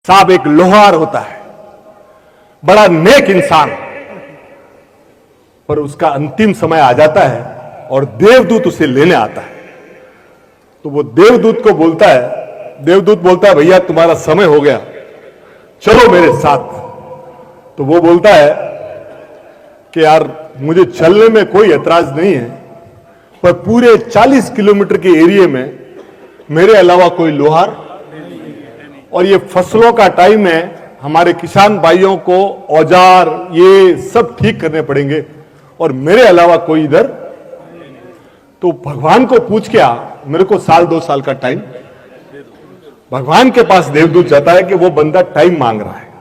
साहब एक लोहार होता है, बड़ा नेक इंसान, पर उसका अंतिम समय आ जाता है और देवदूत उसे लेने आता है। तो वो देवदूत को बोलता है, देवदूत बोलता है भैया तुम्हारा समय हो गया, चलो मेरे साथ। तो वो बोलता है कि यार मुझे चलने में कोई ऐतराज नहीं है, पर पूरे 40 किलोमीटर के एरिया में मेरे अलावा कोई लोहार, और ये फसलों का टाइम है, हमारे किसान भाइयों को औजार ये सब ठीक करने पड़ेंगे और मेरे अलावा कोई इधर। तो भगवान को पूछ के आ, मेरे को 1-2 साल का टाइम। भगवान के पास देवदूत जाता है कि वो बंदा टाइम मांग रहा है।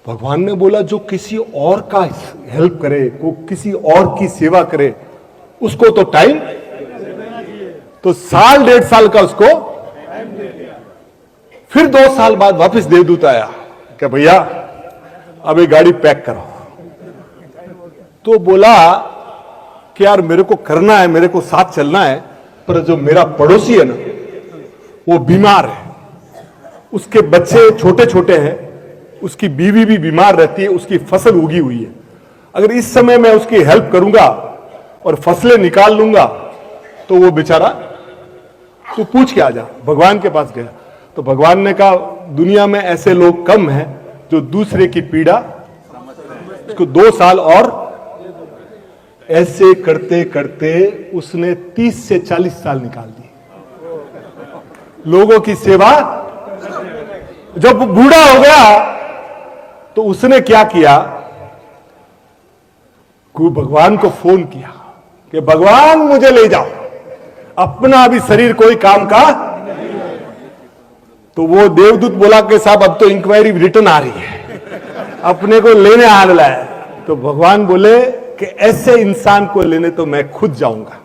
भगवान ने बोला जो किसी और का हेल्प करे, को किसी और की सेवा करे, उसको तो टाइम। तो 1-1.5 साल का उसको। फिर 2 साल बाद वापस देवदूत आया कि भैया अब ये गाड़ी पैक करो। तो बोला कि यार मेरे को करना है, मेरे को साथ चलना है, पर जो मेरा पड़ोसी है ना वो बीमार है, उसके बच्चे छोटे छोटे हैं, उसकी बीवी भी बीमार रहती है, उसकी फसल उगी हुई है। अगर इस समय मैं उसकी हेल्प करूंगा और फसलें निकाल लूंगा तो वो बेचारा, तू पूछ के आ जा। भगवान के पास गया तो भगवान ने कहा दुनिया में ऐसे लोग कम हैं जो दूसरे की पीड़ा, उसको 2 साल। और ऐसे करते करते उसने 30 से 40 साल निकाल दिए लोगों की सेवा। जब बूढ़ा हो गया तो उसने क्या किया, भगवान को फोन किया कि भगवान मुझे ले जाओ, अपना अभी शरीर कोई काम का। तो वो देवदूत बोला कि साहब अब तो इंक्वायरी रिटर्न आ रही है, अपने को लेने आ रहा है। तो भगवान बोले कि ऐसे इंसान को लेने तो मैं खुद जाऊंगा।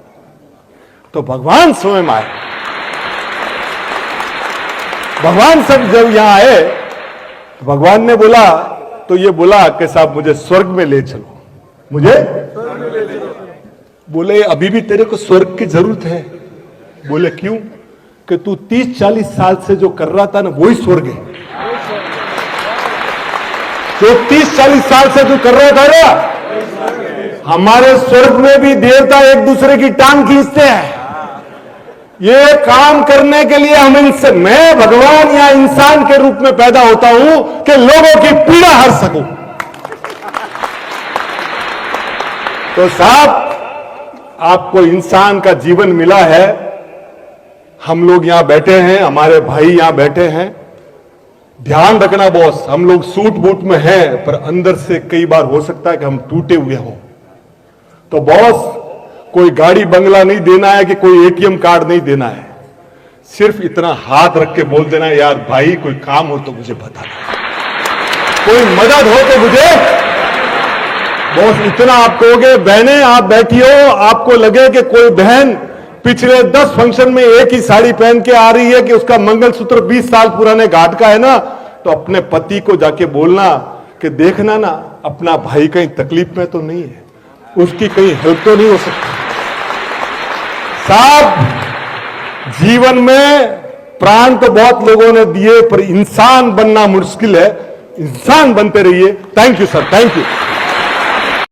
तो भगवान स्वयं आए। भगवान सब जब यहां आए तो भगवान ने बोला, तो ये बोला कि साहब मुझे स्वर्ग में ले चलो, मुझे। बोले अभी भी तेरे को स्वर्ग की जरूरत है। बोले क्यों? कि तू 30-40 साल से जो कर रहा था ना वही स्वर्ग है। जो 30-40 साल से तू कर रहा था ना, हमारे स्वर्ग में भी देवता एक दूसरे की टांग खींचते हैं। ये काम करने के लिए हम इनसे, मैं भगवान या इंसान के रूप में पैदा होता हूं कि लोगों की पीड़ा हर सकूं। तो साहब आपको इंसान का जीवन मिला है, हम लोग यहां बैठे हैं, हमारे भाई यहां बैठे हैं। ध्यान रखना बॉस, हम लोग सूट बूट में हैं, पर अंदर से कई बार हो सकता है कि हम टूटे हुए हों। तो बॉस कोई गाड़ी बंगला नहीं देना है कि कोई एटीएम कार्ड नहीं देना है, सिर्फ इतना हाथ रख के बोल देना है यार भाई कोई काम हो तो मुझे बता दो, कोई मदद हो तो मुझे। बॉस इतना आप कहोगे, बहनें आप बैठी हो, आपको लगे कि कोई बहन पिछले 10 फंक्शन में एक ही साड़ी पहन के आ रही है कि उसका मंगलसूत्र 20 साल पुराने घाट का है ना, तो अपने पति को जाके बोलना कि देखना ना अपना भाई कहीं तकलीफ में तो नहीं है, उसकी कहीं हेल्प तो नहीं हो सकती। साहब जीवन में प्राण तो बहुत लोगों ने दिए, पर इंसान बनना मुश्किल है। इंसान बनते रहिए। Thank you sir, thank you.